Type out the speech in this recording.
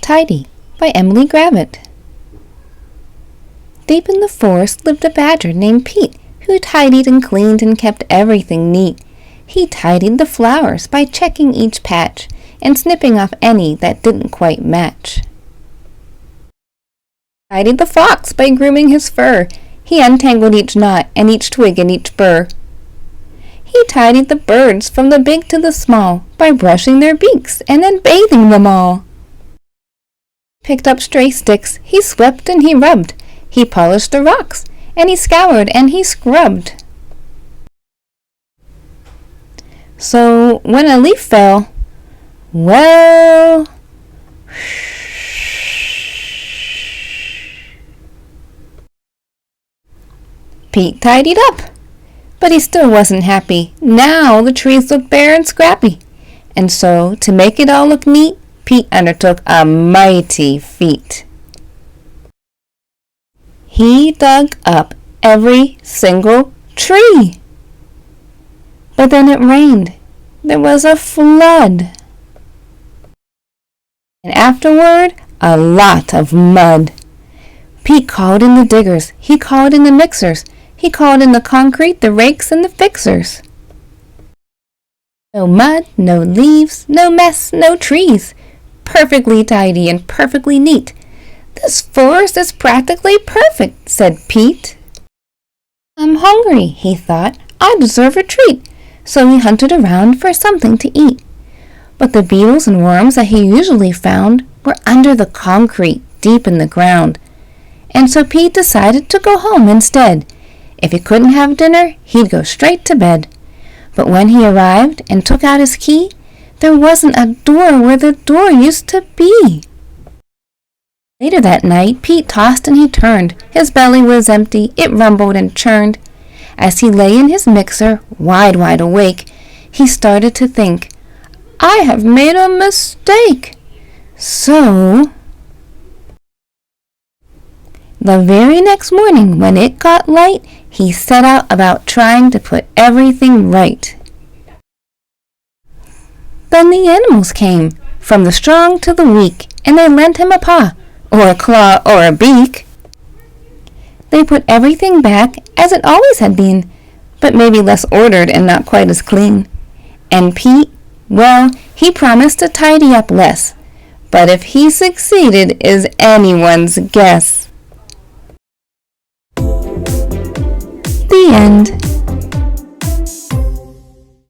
Tidy by Emily Gravett. Deep in the forest lived a badger named Pete, who tidied and cleaned and kept everything neat. He tidied the flowers by checking each patch and snipping off any that didn't quite match. Tidied the fox by grooming his fur. He untangled each knot and each twig and each burr. He tidied the birds from the big to the small by brushing their beaks and then bathing them all. Picked up stray sticks, he swept and he rubbed. He polished the rocks, and he scoured and he scrubbed. So when a leaf fell, well, Pete tidied up, but he still wasn't happy. Now the trees looked bare and scrappy, and so to make it all look neat, Pete undertook a mighty feat. He dug up every single tree. But then it rained. There was a flood. And afterward, a lot of mud. Pete called in the diggers. He called in the mixers. He called in the concrete, the rakes, and the fixers. No mud, no leaves, no mess, no trees. Perfectly tidy and perfectly neat. This forest is practically perfect, said Pete. I'm hungry, he thought. I deserve a treat. So he hunted around for something to eat. But the beetles and worms that he usually found were under the concrete, deep in the ground. And so Pete decided to go home instead. If he couldn't have dinner, he'd go straight to bed. But when he arrived and took out his key, there wasn't a door where the door used to be. Later that night, Pete tossed and he turned. His belly was empty, it rumbled and churned. As he lay in his mixer, wide awake, he started to think, I have made a mistake. So, the very next morning, when it got light, he set out about trying to put everything right. Then the animals came, from the strong to the weak, and they lent him a paw, or a claw, or a beak. They put everything back as it always had been, but maybe less ordered and not quite as clean. And Pete, well, he promised to tidy up less, but if he succeeded is anyone's guess. The end.